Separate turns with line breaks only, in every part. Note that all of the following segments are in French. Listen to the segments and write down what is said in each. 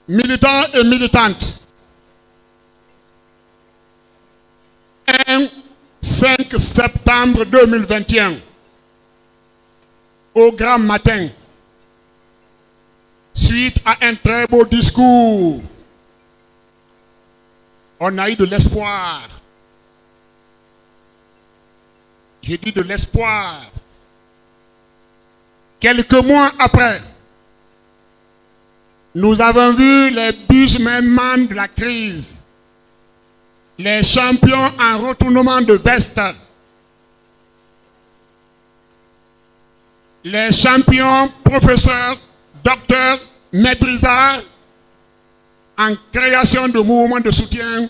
militants et militantes, 5 septembre 2021, au grand matin, suite à un très beau discours, on a eu de l'espoir. J'ai dit de l'espoir. Quelques mois après, nous avons vu les businessmen de la crise, les champions en retournement de veste, les champions professeurs, docteurs, maîtrisards en création de mouvements de soutien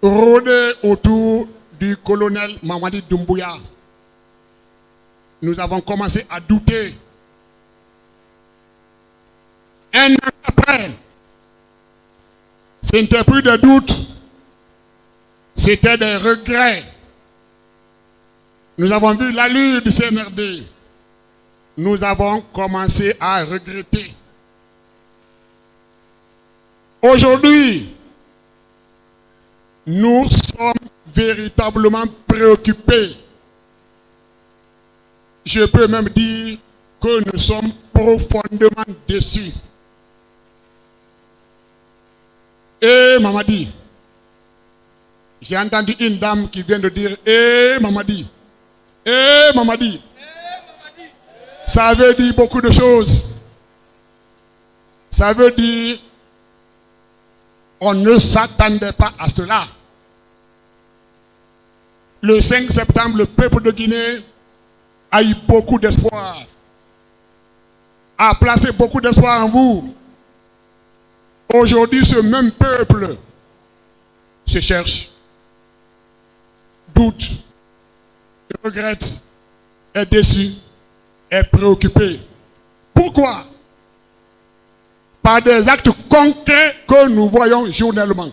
rôdés autour du colonel Mamadi Doumbouya. Nous avons commencé à douter. Un an après, ce n'était plus de doute, c'était des regrets. Nous avons vu l'allure du CNRD. Nous avons commencé à regretter. Aujourd'hui, nous sommes véritablement préoccupés. Je peux même dire que nous sommes profondément déçus. Eh Mamadi, j'ai entendu une dame qui vient de dire eh Mamadi, eh Mamadi. Ça veut dire beaucoup de choses. Ça veut dire on ne s'attendait pas à cela. Le 5 septembre, le peuple de Guinée a eu beaucoup d'espoir, a placé beaucoup d'espoir en vous. Aujourd'hui, ce même peuple se cherche, doute, regrette, est déçu, est préoccupé. Pourquoi? Par des actes concrets que nous voyons journellement.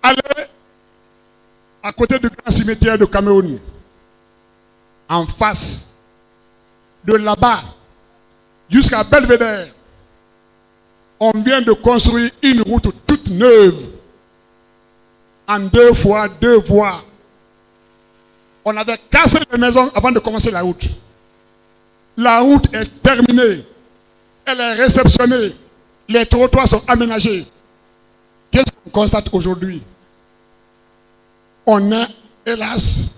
Allez à côté du grand cimetière de Cameroun, en face de là-bas, jusqu'à Belvédère, on vient de construire une route toute neuve, en 2 fois 2 voies. On avait cassé les maisons avant de commencer la route. La route est terminée, elle est réceptionnée, les trottoirs sont aménagés. Qu'est-ce qu'on constate aujourd'hui? On est, hélas,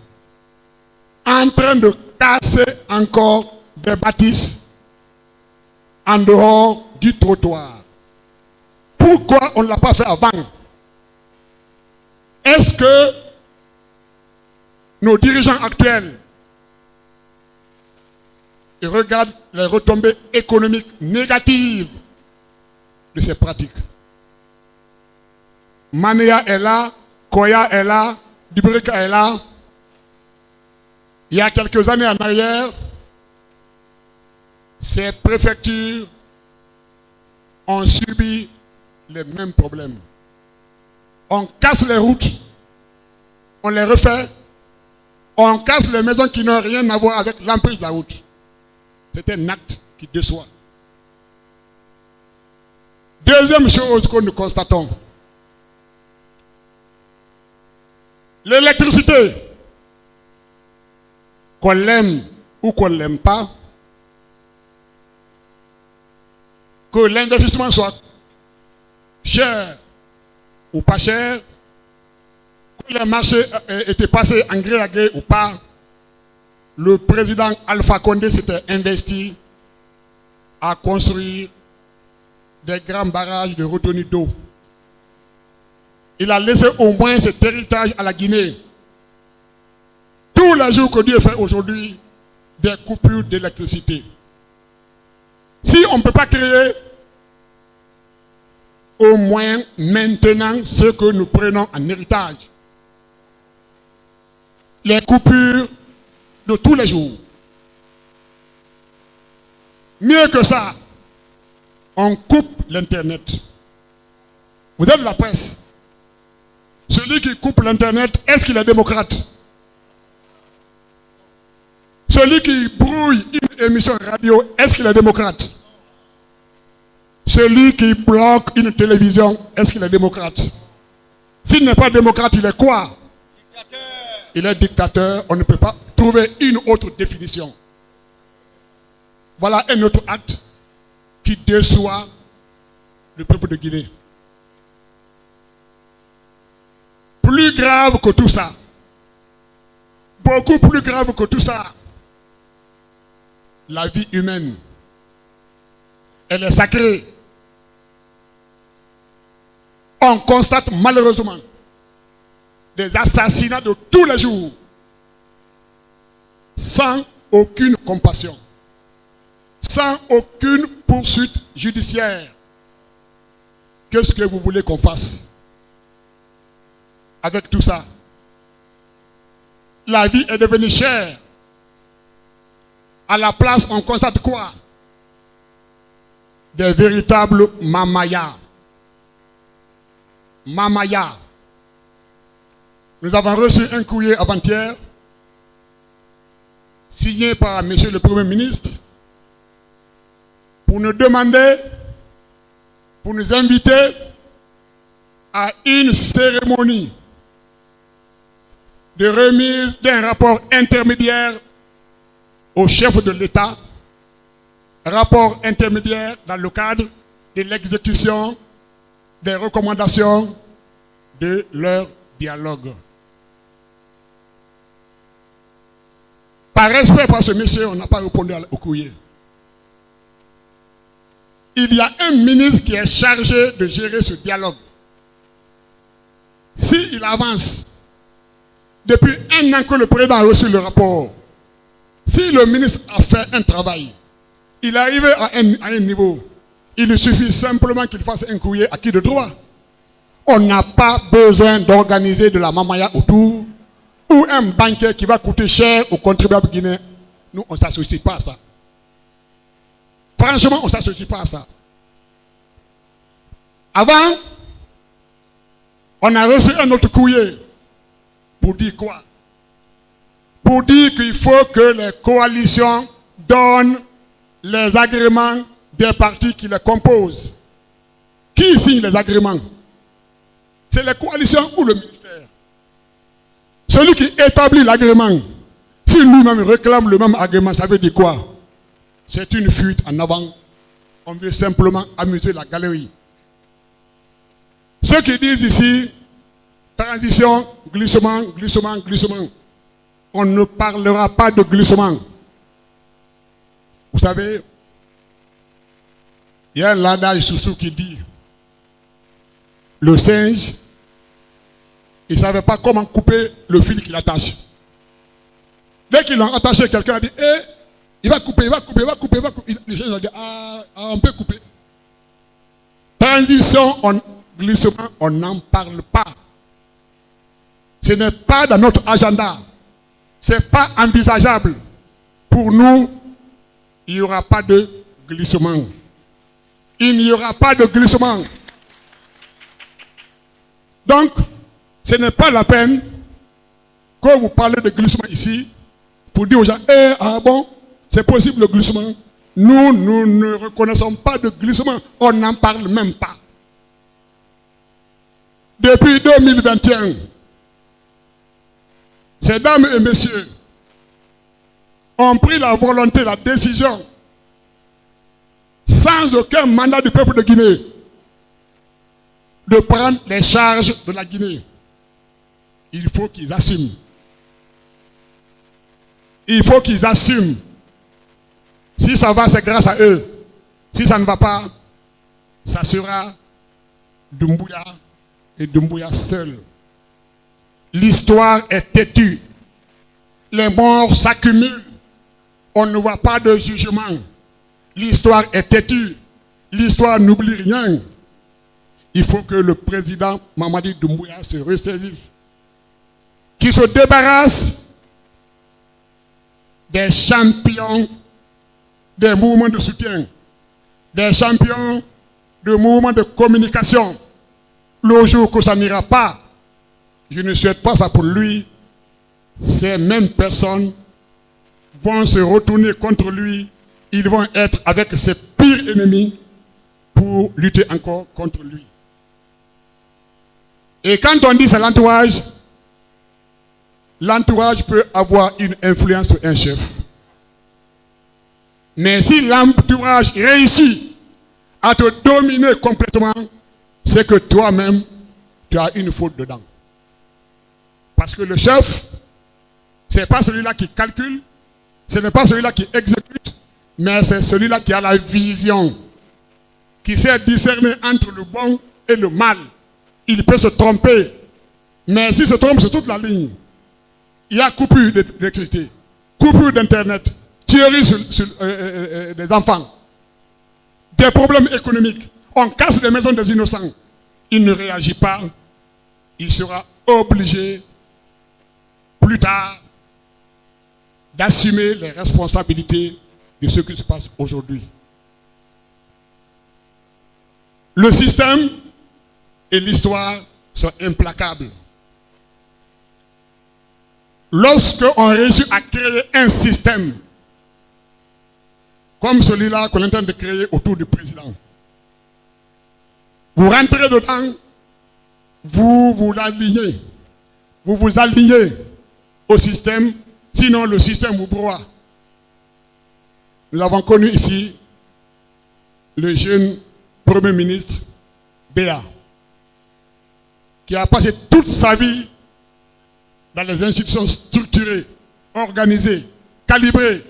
en train de casser encore des bâtisses en dehors du trottoir. Pourquoi on ne l'a pas fait avant? Est-ce que nos dirigeants actuels regardent les retombées économiques négatives de ces pratiques? Mania est là, Koya est là, Dubrika est là. Il y a quelques années en arrière, ces préfectures ont subi les mêmes problèmes. On casse les routes, on les refait, on casse les maisons qui n'ont rien à voir avec l'emprise de la route. C'est un acte qui déçoit. Deuxième chose que nous constatons, l'électricité, qu'on l'aime ou qu'on ne l'aime pas, que l'investissement soit cher ou pas cher, que les marchés étaient passés en gré à gré ou pas, le président Alpha Condé s'était investi à construire des grands barrages de retenue d'eau. Il a laissé au moins cet héritage à la Guinée. Tous les jours que Dieu fait aujourd'hui, des coupures d'électricité. Si on ne peut pas créer, au moins maintenant ce que nous prenons en héritage. Les coupures de tous les jours. Mieux que ça, on coupe l'Internet. Vous êtes de la presse. Celui qui coupe l'Internet, est-ce qu'il est démocrate? Celui qui brouille une émission radio, est-ce qu'il est démocrate? Celui qui bloque une télévision, est-ce qu'il est démocrate? S'il n'est pas démocrate, il est quoi? Dictateur. Il est dictateur. On ne peut pas trouver une autre définition. Voilà un autre acte qui déçoit le peuple de Guinée. Plus grave que tout ça, beaucoup plus grave que tout ça, la vie humaine, elle est sacrée. On constate malheureusement des assassinats de tous les jours, sans aucune compassion, sans aucune poursuite judiciaire. Qu'est-ce que vous voulez qu'on fasse avec tout ça? La vie est devenue chère. À la place, on constate quoi? Des véritables mamayas. Mamaya. Nous avons reçu un courrier avant-hier signé par M. le Premier ministre pour nous demander, pour nous inviter à une cérémonie de remise d'un rapport intermédiaire au chef de l'État, rapport intermédiaire dans le cadre de l'exécution des recommandations de leur dialogue. Par respect pour ce monsieur, on n'a pas répondu au courrier. Il y a un ministre qui est chargé de gérer ce dialogue. S'il avance, depuis un an que le président a reçu le rapport, si le ministre a fait un travail, il est arrivé à un niveau, il lui suffit simplement qu'il fasse un courrier à qui de droit. On n'a pas besoin d'organiser de la mamaya autour ou un banquier qui va coûter cher aux contribuables guinéens. Nous, on ne s'associe pas à ça. Franchement, on ne s'associe pas à ça. Avant, on a reçu un autre courrier pour dire quoi? Pour dire qu'il faut que les coalitions donnent les agréments des partis qui les composent. Qui signe les agréments? C'est les coalitions ou le ministère? Celui qui établit l'agrément, si lui-même réclame le même agrément, ça veut dire quoi? C'est une fuite en avant. On veut simplement amuser la galerie. Ceux qui disent ici, transition, glissement, glissement, glissement, on ne parlera pas de glissement. Vous savez, il y a un adage Soussou qui dit, le singe, il ne savait pas comment couper le fil qu'il attache. Dès qu'ils l'ont attaché, quelqu'un a dit, il va couper, il va couper, il va couper, il va couper. Les gens ont dit, on peut couper. Transition, glissement, on n'en parle pas. Ce n'est pas dans notre agenda. Ce n'est pas envisageable. Pour nous, il n'y aura pas de glissement. Il n'y aura pas de glissement. Donc, ce n'est pas la peine que vous parlez de glissement ici pour dire aux gens, ah bon, c'est possible le glissement. Nous ne reconnaissons pas de glissement. On n'en parle même pas. Depuis 2021, ces dames et messieurs ont pris la volonté, la décision, sans aucun mandat du peuple de Guinée, de prendre les charges de la Guinée. Il faut qu'ils assument. Il faut qu'ils assument. Si ça va, c'est grâce à eux. Si ça ne va pas, ça sera Doumbouya et Doumbouya seul. L'histoire est têtue. Les morts s'accumulent. On ne voit pas de jugement. L'histoire est têtue. L'histoire n'oublie rien. Il faut que le président Mamadi Doumbouya se ressaisisse. Qu'il se débarrasse des champions des mouvements de soutien, des champions de mouvements de communication. Le jour que ça n'ira pas, je ne souhaite pas ça pour lui, ces mêmes personnes vont se retourner contre lui, ils vont être avec ses pires ennemis pour pour lutter encore contre lui. Et quand on dit c'est l'entourage peut avoir une influence sur un chef. Mais si l'entourage réussit à te dominer complètement, c'est que toi-même, tu as une faute dedans. Parce que le chef, ce n'est pas celui-là qui calcule, ce n'est pas celui-là qui exécute, mais c'est celui-là qui a la vision, qui sait discerner entre le bon et le mal. Il peut se tromper, mais s'il se trompe sur toute la ligne, il y a coupure d'électricité, coupure d'internet, tuerie sur des enfants, des problèmes économiques, on casse les maisons des innocents. Il ne réagit pas, il sera obligé plus tard d'assumer les responsabilités de ce qui se passe aujourd'hui. Le système et l'histoire sont implacables. Lorsque on réussit à créer un système comme celui-là qu'on est en train de créer autour du président, vous rentrez dedans, vous vous alignez au système, sinon le système vous broie. Nous avons connu ici le jeune Premier ministre Béa, qui a passé toute sa vie dans les institutions structurées, organisées, calibrées.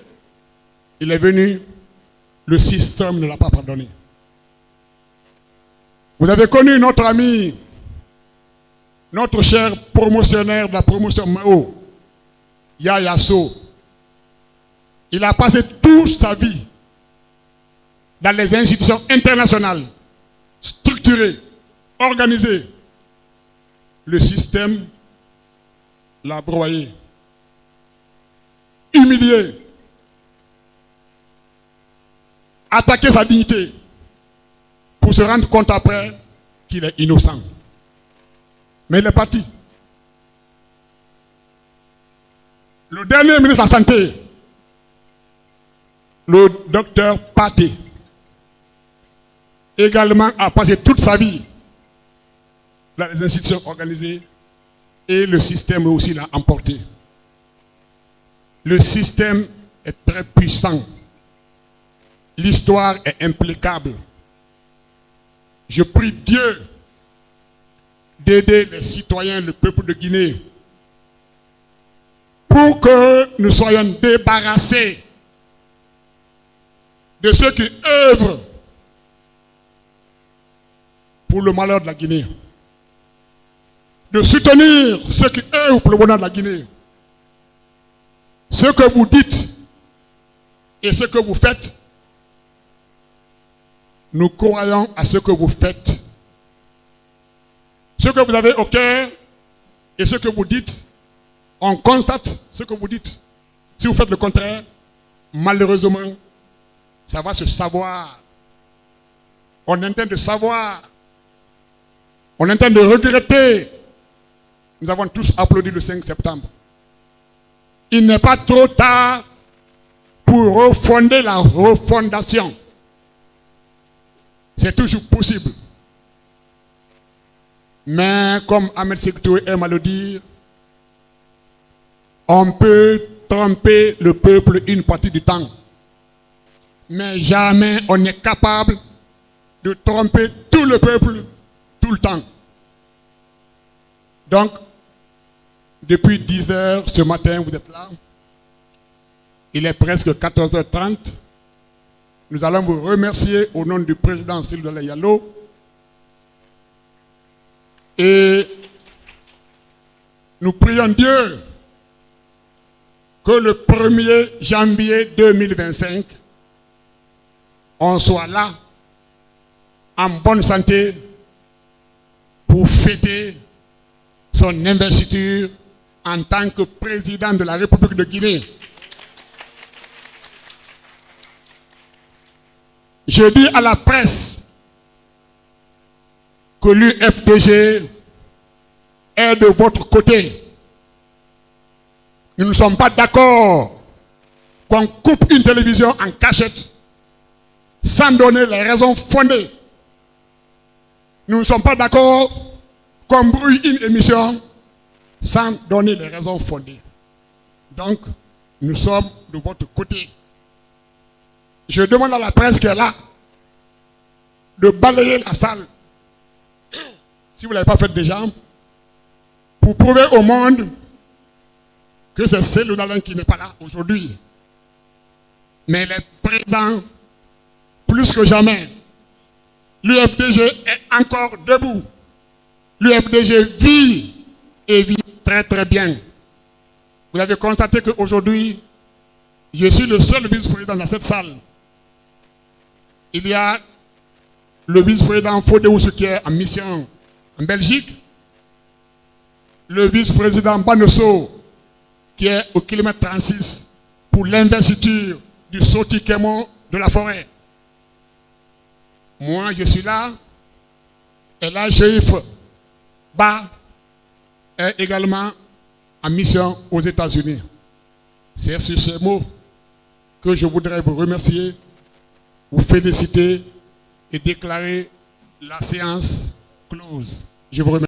Il est venu, le système ne l'a pas pardonné. Vous avez connu notre ami, notre cher promotionnaire de la promotion Mao, Yaya So. Il a passé toute sa vie dans les institutions internationales, structurées, organisées. Le système l'a broyé, humilié, attaqué sa dignité pour se rendre compte après qu'il est innocent. Mais il est parti. Le dernier ministre de la Santé, le docteur Paté, également a passé toute sa vie dans les institutions organisées et le système aussi l'a emporté. Le système est très puissant. L'histoire est implacable. Je prie Dieu d'aider les citoyens, le peuple de Guinée, pour que nous soyons débarrassés de ceux qui œuvrent pour le malheur de la Guinée, de soutenir ceux qui œuvrent pour le bonheur de la Guinée. Ce que vous dites et ce que vous faites, nous croyons à ce que vous faites. Ce que vous avez au cœur et ce que vous dites, on constate ce que vous dites. Si vous faites le contraire, malheureusement, ça va se savoir. On est en train de savoir. On est en train de regretter. Nous avons tous applaudi le 5 septembre. Il n'est pas trop tard pour refonder la refondation. C'est toujours possible. Mais comme Ahmed Sékou Touré aime à le dire, on peut tromper le peuple une partie du temps. Mais jamais on n'est capable de tromper tout le peuple tout le temps. Donc, depuis 10 heures ce matin, vous êtes là. Il est presque 14h30. Nous allons vous remercier au nom du président Cyril Diallo. Et nous prions Dieu que le 1er janvier 2025, on soit là, en bonne santé, pour fêter son investiture en tant que président de la République de Guinée. Je dis à la presse que l'UFDG est de votre côté. Nous ne sommes pas d'accord qu'on coupe une télévision en cachette sans donner les raisons fondées Nous ne sommes pas d'accord qu'on brouille une émission sans donner les raisons fondées. Donc, nous sommes de votre côté. Je demande à la presse qui est là de balayer la salle, si vous ne l'avez pas fait déjà, pour prouver au monde que c'est Cellou Dalein qui n'est pas là aujourd'hui. Mais il est présent plus que jamais. L'UFDG est encore debout. L'UFDG vit et vit très très bien. Vous avez constaté qu'aujourd'hui, je suis le seul vice-président dans cette salle. Il y a le vice-président Fodéoussou qui est en mission en Belgique. Le vice-président Banosso qui est au kilomètre 36 pour l'investiture du Soti-Kémon de la forêt. Moi, je suis là. Et là, Chérif Ba est également en mission aux États-Unis. C'est sur ce mot que je voudrais vous remercier, vous féliciter et déclarer la séance close. Je vous remercie.